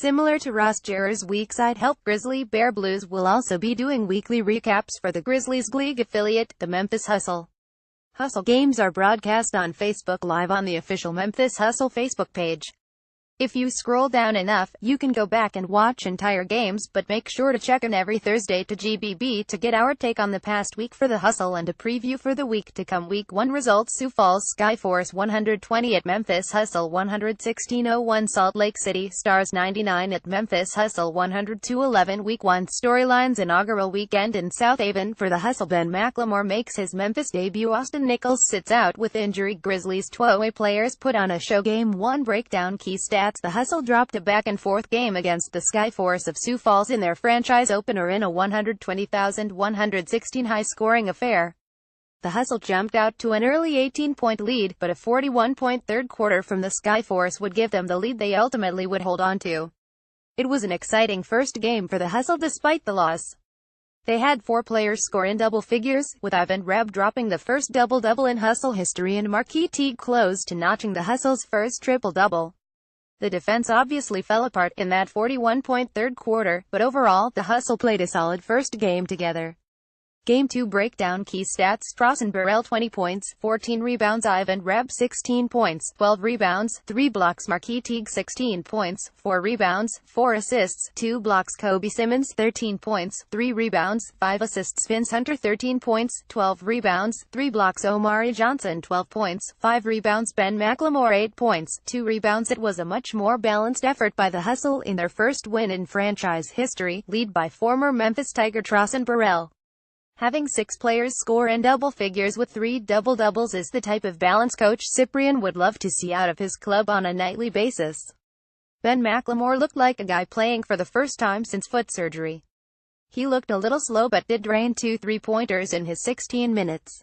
Similar to Jarrar's WeekSide help, Grizzly Bear Blues will also be doing weekly recaps for the Grizzlies' league affiliate, the Memphis Hustle. Hustle games are broadcast on Facebook Live on the official Memphis Hustle Facebook page. If you scroll down enough, you can go back and watch entire games, but make sure to check in every Thursday to GBB to get our take on the past week for the Hustle and a preview for the week to come. Week 1 results: Sioux Falls Skyforce 120 at Memphis Hustle 116-01, Salt Lake City Stars 99 at Memphis Hustle 102-11. Week 1 storylines: inaugural weekend in South Haven for the Hustle. Ben McLemore makes his Memphis debut. Austin Nichols sits out with injury. Grizzlies 12 players put on a show. Game 1 breakdown: key stats. The Hustle dropped a back-and-forth game against the Skyforce of Sioux Falls in their franchise opener in a 120,116 high-scoring affair. The Hustle jumped out to an early 18-point lead, but a 41-point third quarter from the Skyforce would give them the lead they ultimately would hold on to. It was an exciting first game for the Hustle despite the loss. They had 4 players score in double figures, with Ivan Reb dropping the first double-double in Hustle history and Marquis Teague close to notching the Hustle's first triple-double. The defense obviously fell apart in that 41-point third quarter, but overall, the Hustle played a solid first game together. Game 2 breakdown: key stats. Frost Burrell 20 points, 14 rebounds. Ivan Reb 16 points, 12 rebounds, 3 blocks. Marquis Teague 16 points, 4 rebounds, 4 assists, 2 blocks. Kobe Simmons 13 points, 3 rebounds, 5 assists. Vince Hunter 13 points, 12 rebounds, 3 blocks. Omari Johnson 12 points, 5 rebounds. Ben McLemore 8 points, 2 rebounds. It was a much more balanced effort by the Hustle in their first win in franchise history, led by former Memphis Tiger Frost Burrell. Having 6 players score in double figures with 3 double-doubles is the type of balance Coach Cyprian would love to see out of his club on a nightly basis. Ben McLemore looked like a guy playing for the first time since foot surgery. He looked a little slow but did drain 2 3-pointers in his 16 minutes.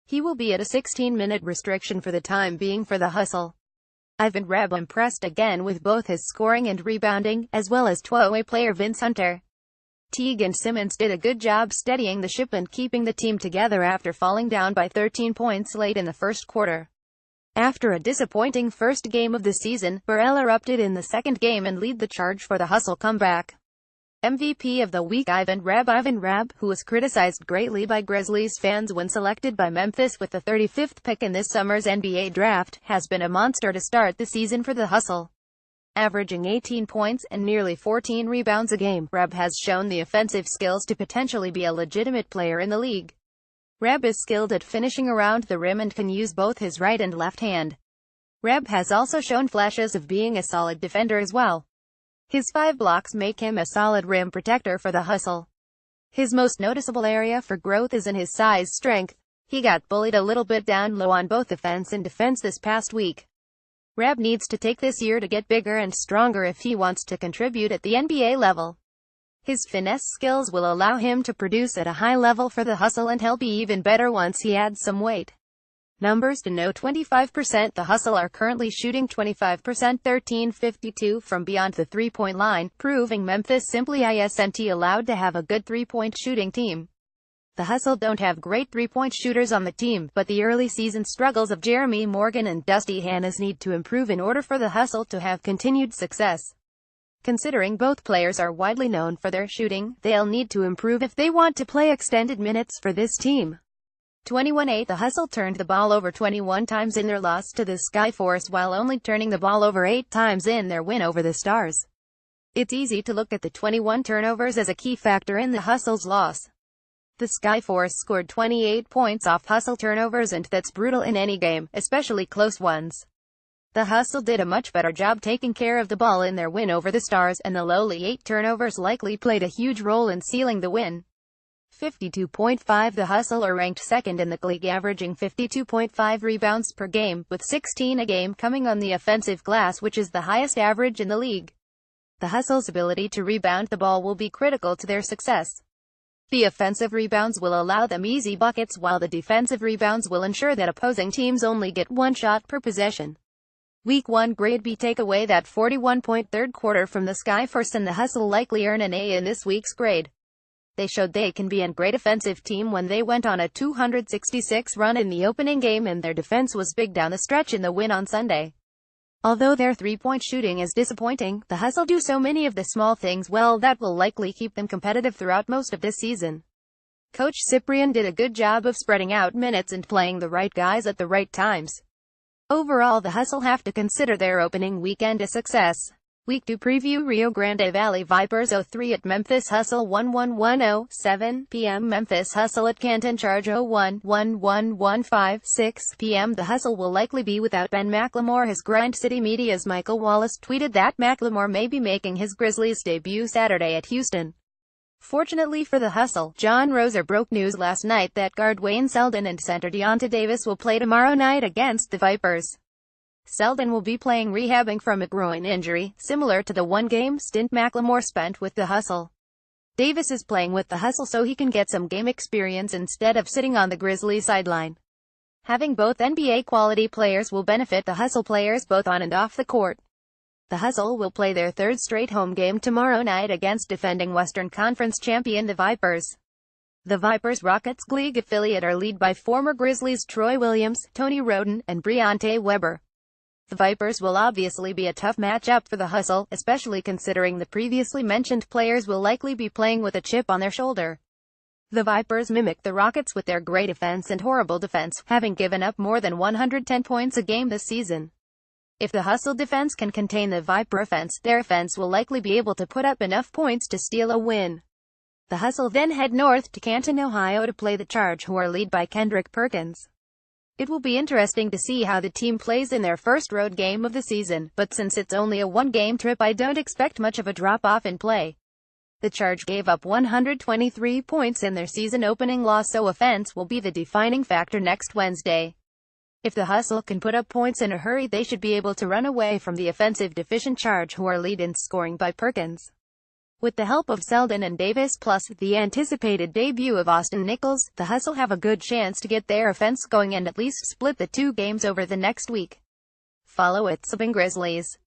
He will be at a 16-minute restriction for the time being for the Hustle. Ivan Reb impressed again with both his scoring and rebounding, as well as 12 player Vince Hunter. Teague and Simmons did a good job steadying the ship and keeping the team together after falling down by 13 points late in the first quarter. After a disappointing first game of the season, Burrell erupted in the second game and led the charge for the Hustle comeback. MVP of the week: Ivan Reb, who was criticized greatly by Grizzlies fans when selected by Memphis with the 35th pick in this summer's NBA draft, has been a monster to start the season for the Hustle. Averaging 18 points and nearly 14 rebounds a game, Reb has shown the offensive skills to potentially be a legitimate player in the league. Reb is skilled at finishing around the rim and can use both his right and left hand. Reb has also shown flashes of being a solid defender as well. His 5 blocks make him a solid rim protector for the Hustle. His most noticeable area for growth is in his size strength. He got bullied a little bit down low on both offense and defense this past week. Reb needs to take this year to get bigger and stronger if he wants to contribute at the NBA level. His finesse skills will allow him to produce at a high level for the Hustle, and he'll be even better once he adds some weight. Numbers to know: 25%. The Hustle are currently shooting 25%, 13.52 from beyond the three-point line, proving Memphis simply isn't allowed to have a good three-point shooting team. The Hustle don't have great three-point shooters on the team, but the early season struggles of Jeremy Morgan and Dusty Hannes need to improve in order for the Hustle to have continued success. Considering both players are widely known for their shooting, they'll need to improve if they want to play extended minutes for this team. 21-8. The Hustle turned the ball over 21 times in their loss to the Skyforce, while only turning the ball over 8 times in their win over the Stars. It's easy to look at the 21 turnovers as a key factor in the Hustle's loss. The Skyforce scored 28 points off Hustle turnovers, and that's brutal in any game, especially close ones. The Hustle did a much better job taking care of the ball in their win over the Stars, and the lowly 8 turnovers likely played a huge role in sealing the win. 52.5. The Hustle are ranked second in the league, averaging 52.5 rebounds per game, with 16 a game coming on the offensive glass, which is the highest average in the league. The Hustle's ability to rebound the ball will be critical to their success. The offensive rebounds will allow them easy buckets, while the defensive rebounds will ensure that opposing teams only get 1 shot per possession. Week 1 grade: B. Take away that 41-point third quarter from the Skyforce and the Hustle likely earn an A in this week's grade. They showed they can be a great offensive team when they went on a 266 run in the opening game, and their defense was big down the stretch in the win on Sunday. Although their three-point shooting is disappointing, the Hustle do so many of the small things well that will likely keep them competitive throughout most of this season. Coach Cyprian did a good job of spreading out minutes and playing the right guys at the right times. Overall, the Hustle have to consider their opening weekend a success. Week 2 preview: Rio Grande Valley Vipers 03 at Memphis Hustle 1-1-1-0, 7 p.m. Memphis Hustle at Canton Charge 0-1-1-1-1-5, 6 p.m. The Hustle will likely be without Ben McLemore. His Grind City Media's Michael Wallace tweeted that McLemore may be making his Grizzlies debut Saturday at Houston. Fortunately for the Hustle, John Roser broke news last night that guard Wayne Selden and center Deonta Davis will play tomorrow night against the Vipers. Selden will be playing rehabbing from a groin injury, similar to the one-game stint McLemore spent with the Hustle. Davis is playing with the Hustle so he can get some game experience instead of sitting on the Grizzlies sideline. Having both NBA-quality players will benefit the Hustle players both on and off the court. The Hustle will play their third straight home game tomorrow night against defending Western Conference champion the Vipers. The Vipers Rockets League affiliate are led by former Grizzlies Troy Williams, Tony Roden, and Briante Weber. The Vipers will obviously be a tough matchup for the Hustle, especially considering the previously mentioned players will likely be playing with a chip on their shoulder. The Vipers mimic the Rockets with their great offense and horrible defense, having given up more than 110 points a game this season. If the Hustle defense can contain the Viper offense, their offense will likely be able to put up enough points to steal a win. The Hustle then head north to Canton, Ohio to play the Charge, who are led by Kendrick Perkins. It will be interesting to see how the team plays in their first road game of the season, but since it's only a one-game trip, I don't expect much of a drop-off in play. The Charge gave up 123 points in their season-opening loss, so offense will be the defining factor next Wednesday. If the Hustle can put up points in a hurry, they should be able to run away from the offensive-deficient Charge, who are led in scoring by Perkins. With the help of Selden and Davis plus the anticipated debut of Austin Nichols, the Hustle have a good chance to get their offense going and at least split the two games over the next week. Follow @SubbingGrizzlies.